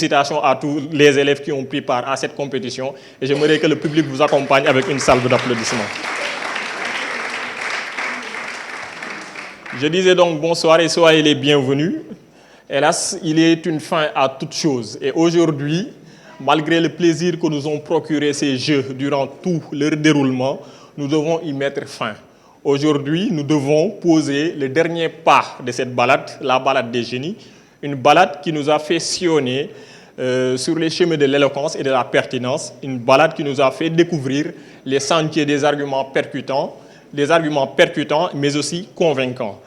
Félicitations à tous les élèves qui ont pris part à cette compétition et j'aimerais que le public vous accompagne avec une salve d'applaudissements. Je disais donc bonsoir et soyez les bienvenus. Hélas, il est une fin à toute chose. Et aujourd'hui, malgré le plaisir que nous ont procuré ces Jeux durant tout leur déroulement, nous devons y mettre fin. Aujourd'hui, nous devons poser le dernier pas de cette balade, la balade des génies, une balade qui nous a fait sillonner sur les chemins de l'éloquence et de la pertinence, une balade qui nous a fait découvrir les sentiers des arguments percutants, mais aussi convaincants.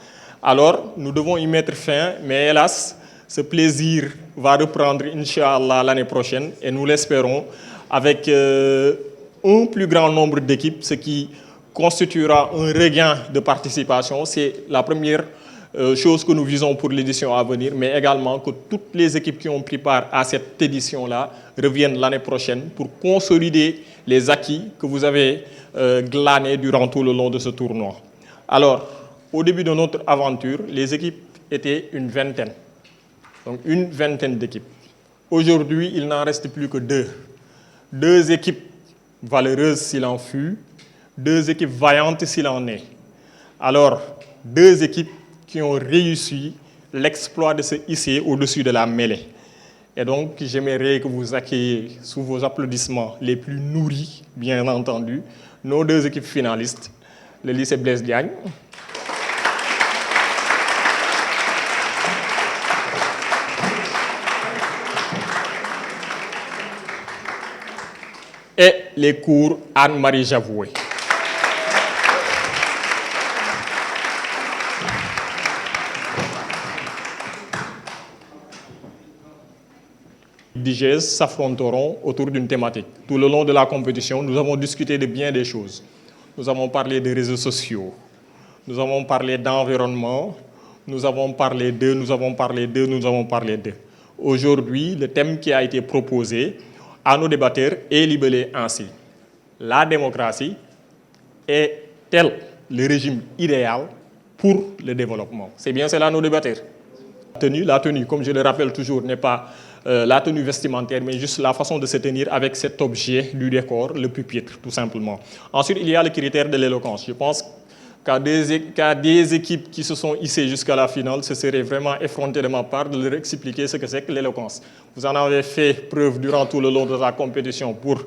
Alors, nous devons y mettre fin, mais hélas, ce plaisir va reprendre, Inch'Allah, l'année prochaine, et nous l'espérons, avec un plus grand nombre d'équipes, ce qui constituera un regain de participation. C'est la première chose que nous visons pour l'édition à venir, mais également que toutes les équipes qui ont pris part à cette édition-là reviennent l'année prochaine pour consolider les acquis que vous avez glanés durant tout le long de ce tournoi. Alors, au début de notre aventure, les équipes étaient une vingtaine. Donc une vingtaine d'équipes. Aujourd'hui, il n'en reste plus que deux. Deux équipes valeureuses s'il en fut, deux équipes vaillantes s'il en est. Alors, deux équipes qui ont réussi l'exploit de se hisser au-dessus de la mêlée. Et donc, j'aimerais que vous accueilliez sous vos applaudissements les plus nourris, bien entendu, nos deux équipes finalistes, le lycée Blaise Diagne et les cours Anne-Marie Javoué. DGS s'affronteront autour d'une thématique. Tout le long de la compétition, nous avons discuté de bien des choses. Nous avons parlé des réseaux sociaux, nous avons parlé d'environnement, nous avons parlé d'eux. Aujourd'hui, le thème qui a été proposé à nos débatteurs est libellé ainsi. La démocratie est-elle le régime idéal pour le développement? C'est bien cela nos débatteurs. La tenue, comme je le rappelle toujours, n'est pas la tenue vestimentaire, mais juste la façon de se tenir avec cet objet du décor, le pupitre, tout simplement. Ensuite, il y a le critère de l'éloquence. Je pense qu'à des équipes qui se sont hissées jusqu'à la finale, ce serait vraiment effronté de ma part de leur expliquer ce que c'est que l'éloquence. Vous en avez fait preuve durant tout le long de la compétition pour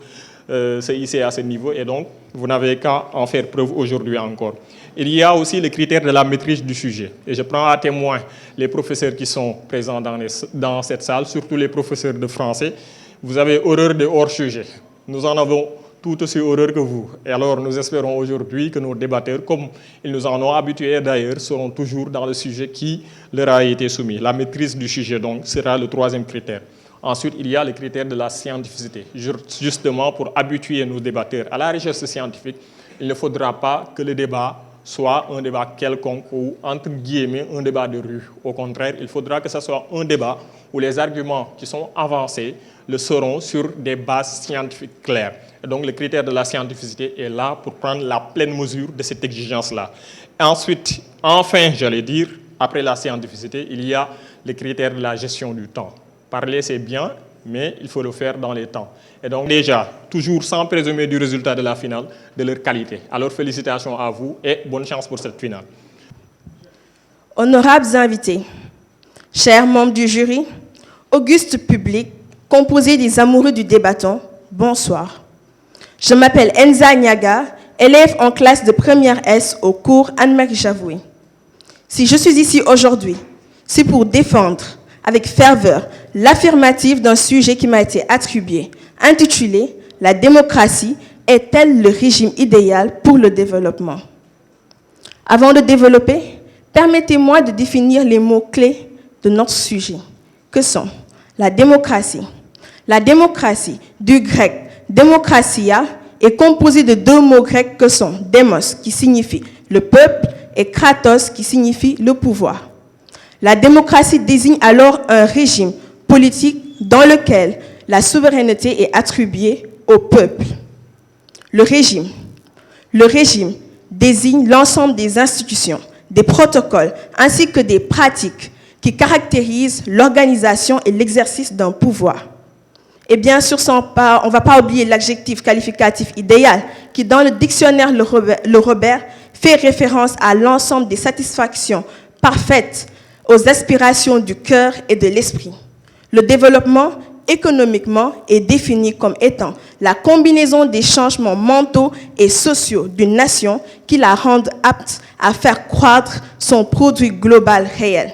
se hisser à ce niveau, et donc vous n'avez qu'à en faire preuve aujourd'hui encore. Il y a aussi le critère de la maîtrise du sujet. Et je prends à témoin les professeurs qui sont présents dans cette salle, surtout les professeurs de français. Vous avez horreur de hors-sujet. Nous en avons tout aussi horreur que vous. Et alors, nous espérons aujourd'hui que nos débatteurs, comme ils nous en ont habitués d'ailleurs, seront toujours dans le sujet qui leur a été soumis. La maîtrise du sujet, donc, sera le troisième critère. Ensuite, il y a le critère de la scientificité. Justement, pour habituer nos débatteurs à la recherche scientifique, il ne faudra pas que le débat soit un débat quelconque ou, entre guillemets, un débat de rue. Au contraire, il faudra que ce soit un débat où les arguments qui sont avancés le seront sur des bases scientifiques claires. Et donc, le critère de la scientificité est là pour prendre la pleine mesure de cette exigence-là. Ensuite, enfin, j'allais dire, après la scientificité, il y a le critère de la gestion du temps. Parler, c'est bien, mais il faut le faire dans les temps. Et donc déjà, toujours sans présumer du résultat de la finale, de leur qualité. Alors félicitations à vous et bonne chance pour cette finale. Honorables invités, chers membres du jury, auguste public, composé des amoureux du débattant, bonsoir. Je m'appelle Enza Niaga, élève en classe de première S au cours Anne-Marie Javoué. Si je suis ici aujourd'hui, c'est pour défendre avec ferveur l'affirmative d'un sujet qui m'a été attribué, intitulé « La démocratie est-elle le régime idéal pour le développement ?» Avant de développer, permettez-moi de définir les mots-clés de notre sujet, que sont la démocratie. La démocratie, du grec « démokratia », est composée de deux mots grecs que sont « démos » qui signifie « le peuple » et « kratos » qui signifie « le pouvoir ». La démocratie désigne alors un régime politique dans lequel la souveraineté est attribuée au peuple. Le régime désigne l'ensemble des institutions, des protocoles, ainsi que des pratiques qui caractérise l'organisation et l'exercice d'un pouvoir. Et bien sûr, on ne va pas oublier l'adjectif qualificatif idéal, qui dans le dictionnaire Le Robert fait référence à l'ensemble des satisfactions parfaites aux aspirations du cœur et de l'esprit. Le développement, économiquement, est défini comme étant la combinaison des changements mentaux et sociaux d'une nation qui la rendent apte à faire croître son produit global réel.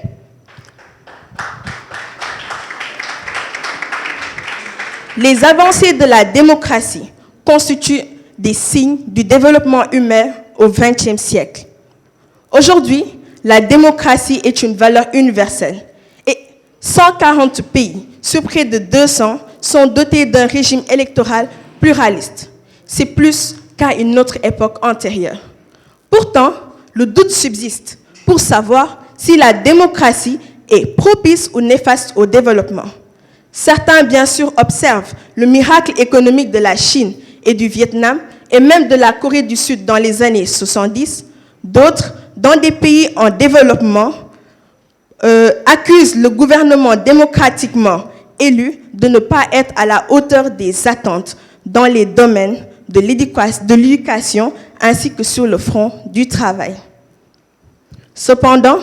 Les avancées de la démocratie constituent des signes du développement humain au XXe siècle. Aujourd'hui, la démocratie est une valeur universelle et 140 pays sur près de 200 sont dotés d'un régime électoral pluraliste. C'est plus qu'à une autre époque antérieure. Pourtant, le doute subsiste pour savoir si la démocratie est propice ou néfaste au développement. Certains, bien sûr, observent le miracle économique de la Chine et du Vietnam et même de la Corée du Sud dans les années 70. D'autres, dans des pays en développement, accusent le gouvernement démocratiquement élu de ne pas être à la hauteur des attentes dans les domaines de l'éducation ainsi que sur le front du travail. Cependant,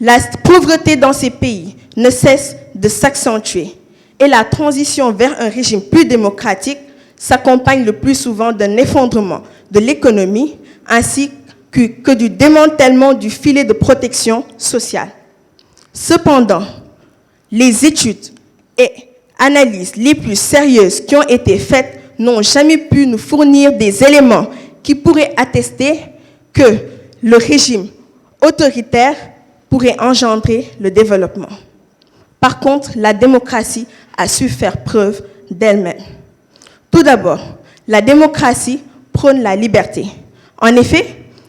la pauvreté dans ces pays ne cesse de s'accentuer et la transition vers un régime plus démocratique s'accompagne le plus souvent d'un effondrement de l'économie ainsi que du démantèlement du filet de protection sociale. Cependant, les études et analyses les plus sérieuses qui ont été faites n'ont jamais pu nous fournir des éléments qui pourraient attester que le régime autoritaire pourrait engendrer le développement. Par contre, la démocratie a su faire preuve d'elle-même. Tout d'abord, la démocratie prône la liberté. En effet,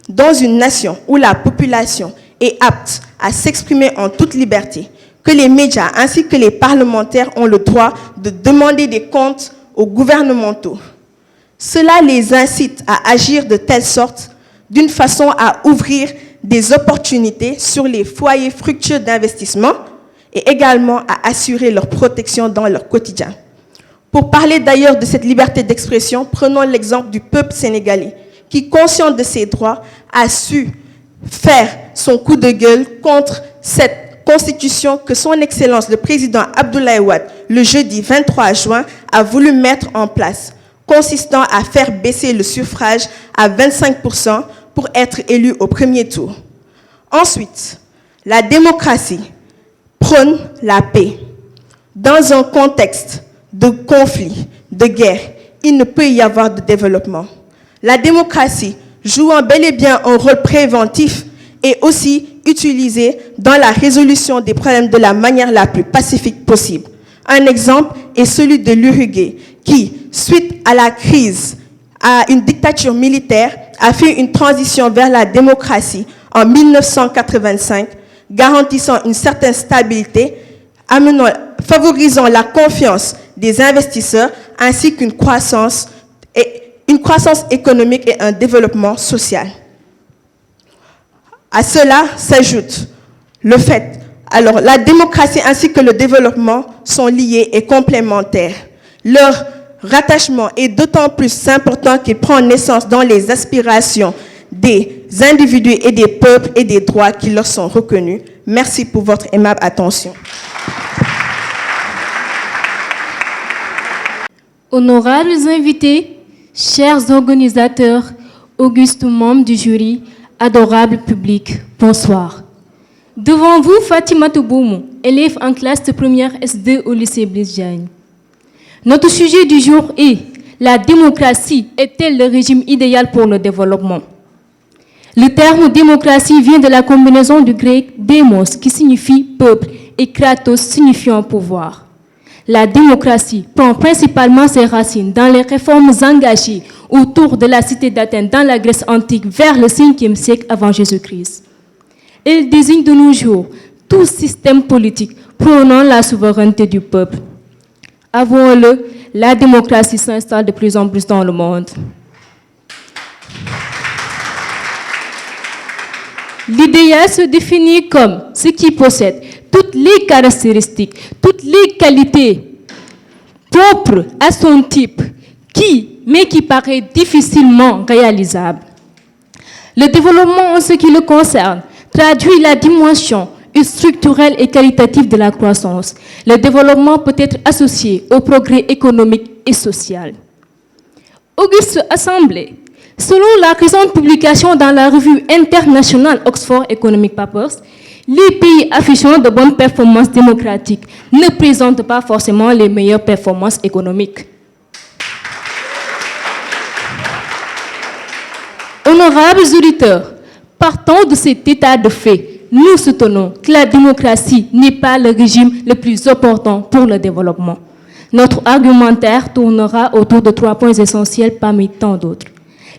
dans une nation où la population est apte à s'exprimer en toute liberté, que les médias ainsi que les parlementaires ont le droit de demander des comptes aux gouvernementaux. Cela les incite à agir de telle sorte, d'une façon à ouvrir des opportunités sur les foyers fructueux d'investissement et également à assurer leur protection dans leur quotidien. Pour parler d'ailleurs de cette liberté d'expression, prenons l'exemple du peuple sénégalais, qui, conscient de ses droits, a su faire son coup de gueule contre cette constitution que son Excellence, le président Abdoulaye Wade, le jeudi 23 juin, a voulu mettre en place, consistant à faire baisser le suffrage à 25% pour être élu au premier tour. Ensuite, la démocratie prône la paix. Dans un contexte de conflit, de guerre, il ne peut y avoir de développement. La démocratie, jouant bel et bien un rôle préventif, est aussi utilisée dans la résolution des problèmes de la manière la plus pacifique possible. Un exemple est celui de l'Uruguay, qui, suite à la crise, à une dictature militaire, a fait une transition vers la démocratie en 1985, garantissant une certaine stabilité, favorisant la confiance des investisseurs ainsi qu'une croissance économique et un développement social. À cela s'ajoute le fait, alors la démocratie ainsi que le développement sont liés et complémentaires. Leur rattachement est d'autant plus important qu'il prend naissance dans les aspirations des individus et des peuples et des droits qui leur sont reconnus. Merci pour votre aimable attention. Honorables invités, chers organisateurs, augustes membres du jury, adorable public, bonsoir. Devant vous, Fatima Touboumou, élève en classe de première S2 au lycée Blaise Diagne. Notre sujet du jour est « La démocratie est-elle le régime idéal pour le développement ?» Le terme démocratie vient de la combinaison du grec démos qui signifie peuple et kratos signifiant pouvoir. La démocratie prend principalement ses racines dans les réformes engagées autour de la cité d'Athènes dans la Grèce antique vers le 5e siècle avant Jésus-Christ. Elle désigne de nos jours tout système politique prônant la souveraineté du peuple. Avouons-le, la démocratie s'installe de plus en plus dans le monde. L'idéal se définit comme ce qui possède toutes les caractéristiques, toutes les qualités propres à son type, mais qui paraît difficilement réalisable. Le développement en ce qui le concerne traduit la dimension structurelle et qualitative de la croissance. Le développement peut être associé au progrès économique et social. Auguste Assemblée, selon la récente publication dans la revue internationale Oxford Economic Papers, les pays affichant de bonnes performances démocratiques ne présentent pas forcément les meilleures performances économiques. Honorables auditeurs, partant de cet état de fait, nous soutenons que la démocratie n'est pas le régime le plus opportun pour le développement. Notre argumentaire tournera autour de 3 points essentiels parmi tant d'autres.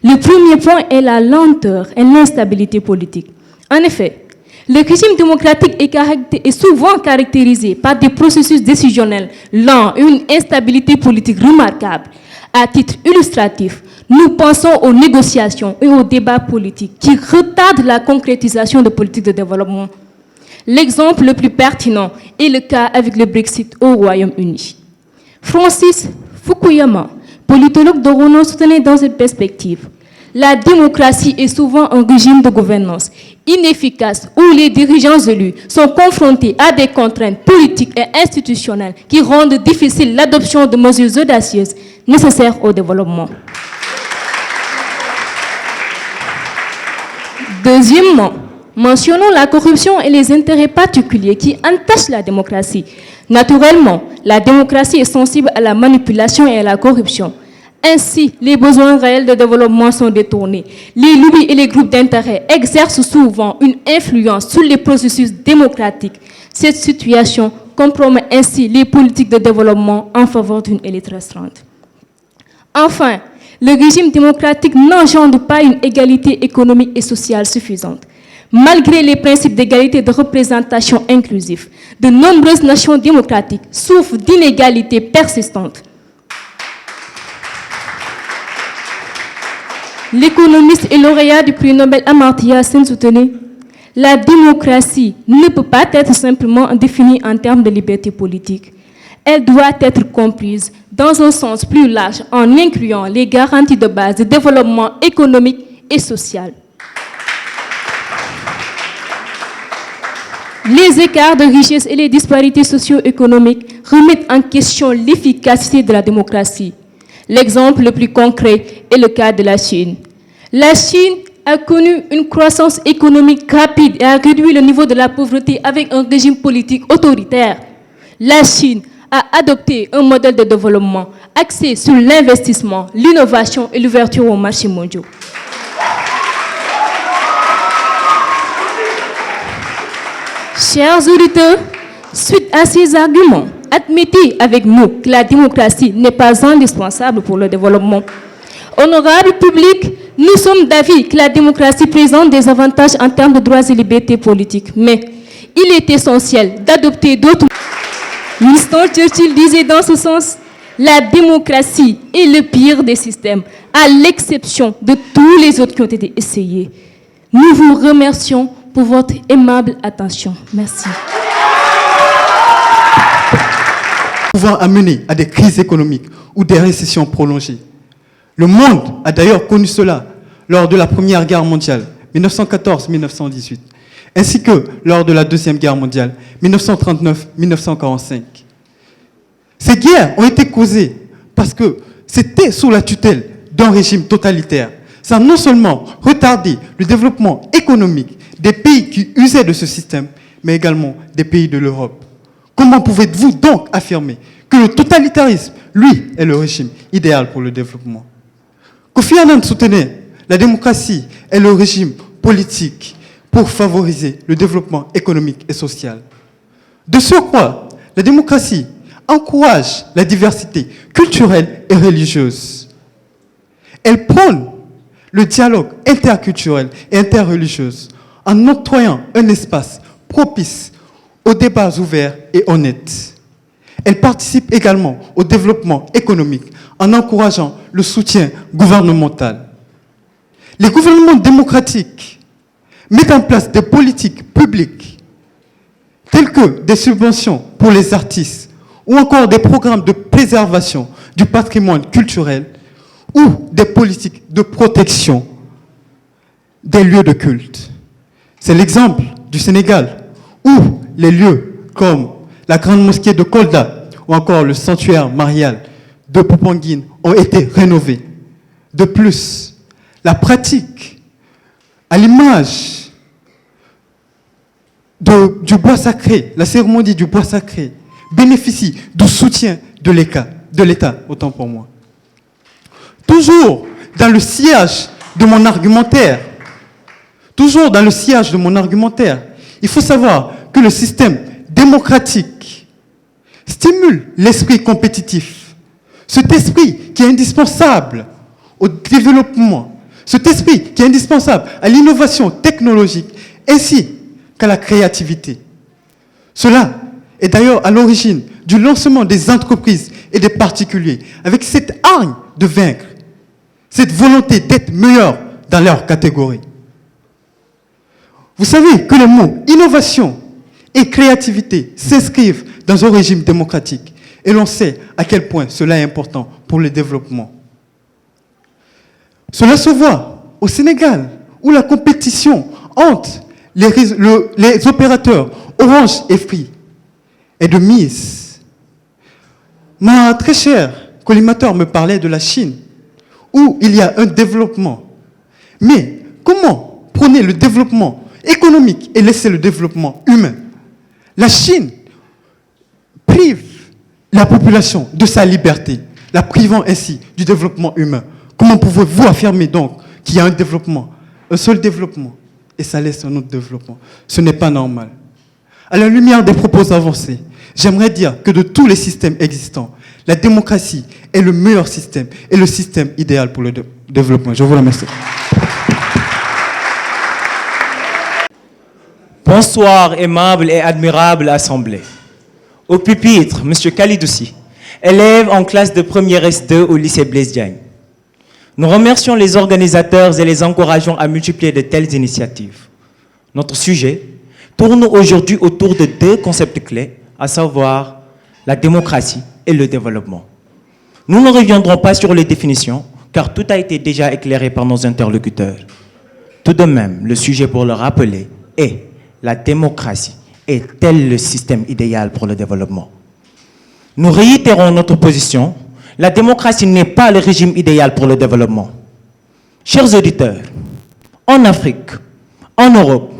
Le premier point est la lenteur et l'instabilité politique. En effet, le régime démocratique est souvent caractérisé par des processus décisionnels lents et une instabilité politique remarquable. À titre illustratif, nous pensons aux négociations et aux débats politiques qui retardent la concrétisation de politiques de développement. L'exemple le plus pertinent est le cas avec le Brexit au Royaume-Uni. Francis Fukuyama, politologue de renom, soutenait dans cette perspective: la démocratie est souvent un régime de gouvernance inefficace où les dirigeants élus sont confrontés à des contraintes politiques et institutionnelles qui rendent difficile l'adoption de mesures audacieuses nécessaires au développement. Deuxièmement, mentionnons la corruption et les intérêts particuliers qui entachent la démocratie. Naturellement, la démocratie est sensible à la manipulation et à la corruption. Ainsi, les besoins réels de développement sont détournés. Les lobbies et les groupes d'intérêt exercent souvent une influence sur les processus démocratiques. Cette situation compromet ainsi les politiques de développement en faveur d'une élite restreinte. Enfin, le régime démocratique n'engendre pas une égalité économique et sociale suffisante. Malgré les principes d'égalité de représentation inclusive, de nombreuses nations démocratiques souffrent d'inégalités persistantes. L'économiste et lauréat du prix Nobel Amartya Sen soutenait: la démocratie ne peut pas être simplement définie en termes de liberté politique. Elle doit être comprise dans un sens plus large en incluant les garanties de base de développement économique et social. Les écarts de richesse et les disparités socio-économiques remettent en question l'efficacité de la démocratie. L'exemple le plus concret est le cas de la Chine. La Chine a connu une croissance économique rapide et a réduit le niveau de la pauvreté avec un régime politique autoritaire. La Chine a adopté un modèle de développement axé sur l'investissement, l'innovation et l'ouverture aux marchés mondiaux. Chers auditeurs, suite à ces arguments, admettez avec nous que la démocratie n'est pas indispensable pour le développement. Honorable public, nous sommes d'avis que la démocratie présente des avantages en termes de droits et libertés politiques, mais il est essentiel d'adopter d'autres. Winston Churchill disait dans ce sens: la démocratie est le pire des systèmes, à l'exception de tous les autres qui ont été essayés. Nous vous remercions pour votre aimable attention. Merci. Pouvant amener à des crises économiques ou des récessions prolongées. Le monde a d'ailleurs connu cela lors de la Première Guerre mondiale, 1914-1918, ainsi que lors de la Deuxième Guerre mondiale, 1939-1945. Ces guerres ont été causées parce que c'était sous la tutelle d'un régime totalitaire. Ça a non seulement retardé le développement économique des pays qui usaient de ce système, mais également des pays de l'Europe. Comment pouvez-vous donc affirmer que le totalitarisme, lui, est le régime idéal pour le développement? Kofi Annan soutenait la démocratie est le régime politique pour favoriser le développement économique et social. De surcroît, la démocratie encourage la diversité culturelle et religieuse. Elle prône le dialogue interculturel et interreligieux en octroyant un espace propice aux débats ouverts et honnêtes. Elle participe également au développement économique en encourageant le soutien gouvernemental. Les gouvernements démocratiques mettent en place des politiques publiques telles que des subventions pour les artistes ou encore des programmes de préservation du patrimoine culturel ou des politiques de protection des lieux de culte. C'est l'exemple du Sénégal, où les lieux comme la grande mosquée de Kolda ou encore le sanctuaire marial de Popenguine ont été rénovés. De plus, la pratique, à l'image du bois sacré, la cérémonie du bois sacré, bénéficie du soutien de l'État, autant pour moi. Toujours dans le sillage de mon argumentaire, il faut savoir que le système démocratique stimule l'esprit compétitif. Cet esprit qui est indispensable au développement, cet esprit qui est indispensable à l'innovation technologique ainsi qu'à la créativité. Cela est d'ailleurs à l'origine du lancement des entreprises et des particuliers, avec cette hargne de vaincre, cette volonté d'être meilleur dans leur catégorie. Vous savez que les mots innovation et créativité s'inscrivent dans un régime démocratique, et l'on sait à quel point cela est important pour le développement. Cela se voit au Sénégal, où la compétition entre les opérateurs Orange et Free est de mise. Ma très chère collimateur me parlait de la Chine, où il y a un développement. Mais comment prôner le développement économique et laisser le développement humain? La Chine prive la population de sa liberté, la privant ainsi du développement humain. Comment pouvez-vous affirmer donc qu'il y a un développement, un seul développement, et ça laisse un autre développement? Ce n'est pas normal. À la lumière des propos avancés, j'aimerais dire que de tous les systèmes existants, la démocratie est le meilleur système et le système idéal pour le développement. Je vous remercie. Bonsoir, aimable et admirable assemblée. Au pupitre, M. Kalidoussi, élève en classe de première S2 au lycée Blaise Diagne. Nous remercions les organisateurs et les encourageons à multiplier de telles initiatives. Notre sujet tourne aujourd'hui autour de deux concepts clés, à savoir la démocratie et le développement. Nous ne reviendrons pas sur les définitions, car tout a été déjà éclairé par nos interlocuteurs. Tout de même, le sujet pour le rappeler est la démocratie est-elle le système idéal pour le développement? Nous réitérons notre position. La démocratie n'est pas le régime idéal pour le développement. Chers auditeurs, en Afrique, en Europe,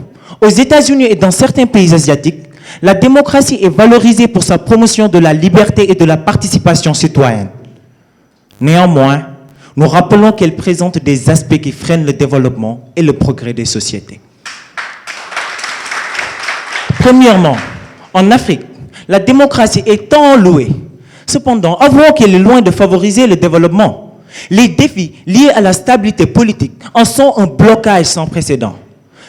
aux États-Unis et dans certains pays asiatiques, la démocratie est valorisée pour sa promotion de la liberté et de la participation citoyenne. Néanmoins, nous rappelons qu'elle présente des aspects qui freinent le développement et le progrès des sociétés. Premièrement, en Afrique, la démocratie est tant louée. Cependant, avouons qu'elle est loin de favoriser le développement. Les défis liés à la stabilité politique en sont un blocage sans précédent.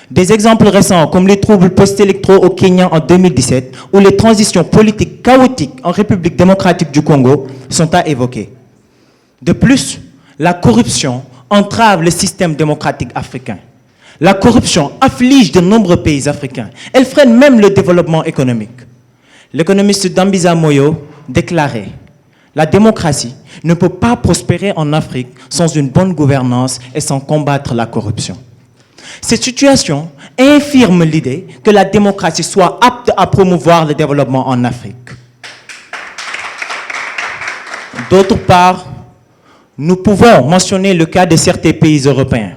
Des exemples récents comme les troubles post-électoraux au Kenya en 2017 ou les transitions politiques chaotiques en République démocratique du Congo sont à évoquer. De plus, la corruption entrave le système démocratique africain. La corruption afflige de nombreux pays africains. Elle freine même le développement économique. L'économiste Dambisa Moyo déclarait « La démocratie ne peut pas prospérer en Afrique sans une bonne gouvernance et sans combattre la corruption. » Cette situation infirme l'idée que la démocratie soit apte à promouvoir le développement en Afrique. D'autre part, nous pouvons mentionner le cas de certains pays européens.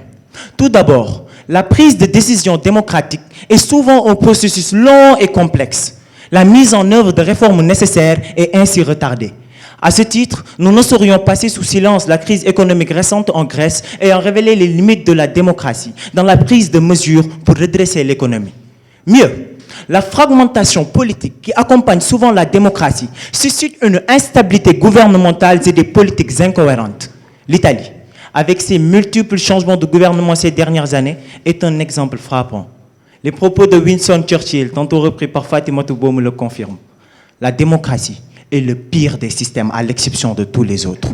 Tout d'abord, la prise de décision démocratique est souvent un processus long et complexe. La mise en œuvre de réformes nécessaires est ainsi retardée. À ce titre, nous ne saurions passer sous silence la crise économique récente en Grèce ayant révélé les limites de la démocratie dans la prise de mesures pour redresser l'économie. Mieux, la fragmentation politique qui accompagne souvent la démocratie suscite une instabilité gouvernementale et des politiques incohérentes. L'Italie, avec ses multiples changements de gouvernement ces dernières années, est un exemple frappant. Les propos de Winston Churchill, tantôt repris par Fatima Toubo, me le confirment. La démocratie est le pire des systèmes, à l'exception de tous les autres.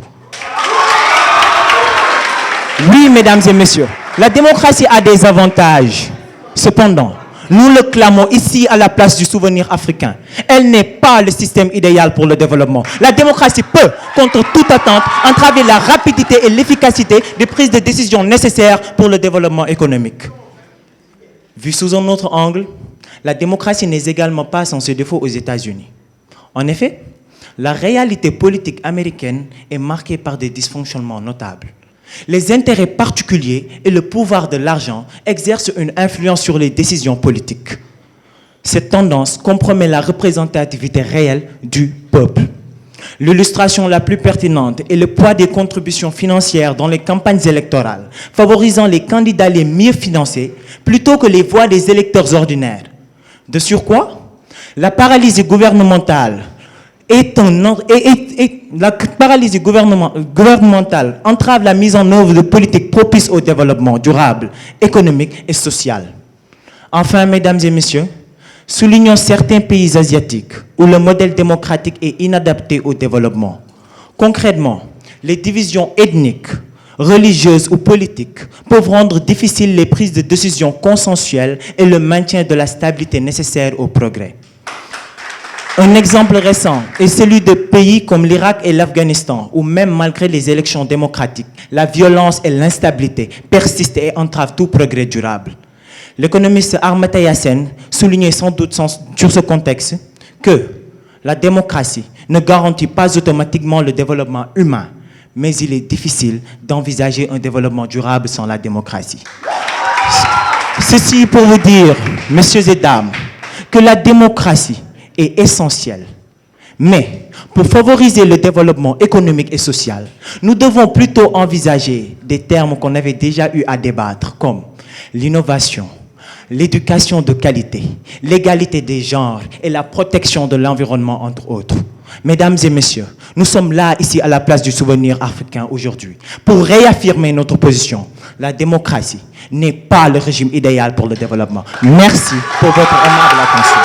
Oui, mesdames et messieurs, la démocratie a des avantages. Cependant, nous le clamons ici à la place du souvenir africain. Elle n'est pas le système idéal pour le développement. La démocratie peut, contre toute attente, entraver la rapidité et l'efficacité des prises de décision nécessaires pour le développement économique. Vu sous un autre angle, la démocratie n'est également pas sans ses défauts aux États-Unis. En effet, la réalité politique américaine est marquée par des dysfonctionnements notables. Les intérêts particuliers et le pouvoir de l'argent exercent une influence sur les décisions politiques. Cette tendance compromet la représentativité réelle du peuple. L'illustration la plus pertinente est le poids des contributions financières dans les campagnes électorales, favorisant les candidats les mieux financés plutôt que les voix des électeurs ordinaires. De surcroît, la paralysie gouvernementale entrave la mise en œuvre de politiques propices au développement durable, économique et social. Enfin, mesdames et messieurs, soulignons certains pays asiatiques où le modèle démocratique est inadapté au développement. Concrètement, les divisions ethniques, religieuses ou politiques peuvent rendre difficiles les prises de décisions consensuelles et le maintien de la stabilité nécessaire au progrès. Un exemple récent est celui de pays comme l'Irak et l'Afghanistan, où même malgré les élections démocratiques, la violence et l'instabilité persistent et entravent tout progrès durable. L'économiste Amartya Sen soulignait sans doute sur ce contexte que la démocratie ne garantit pas automatiquement le développement humain, mais il est difficile d'envisager un développement durable sans la démocratie. Ceci pour vous dire, messieurs et dames, que la démocratie est essentielle. Mais pour favoriser le développement économique et social, nous devons plutôt envisager des termes qu'on avait déjà eu à débattre, comme l'innovation, l'éducation de qualité, l'égalité des genres et la protection de l'environnement, entre autres. Mesdames et messieurs, nous sommes là, ici, à la place du souvenir africain aujourd'hui, pour réaffirmer notre position. La démocratie n'est pas le régime idéal pour le développement. Merci pour votre aimable attention.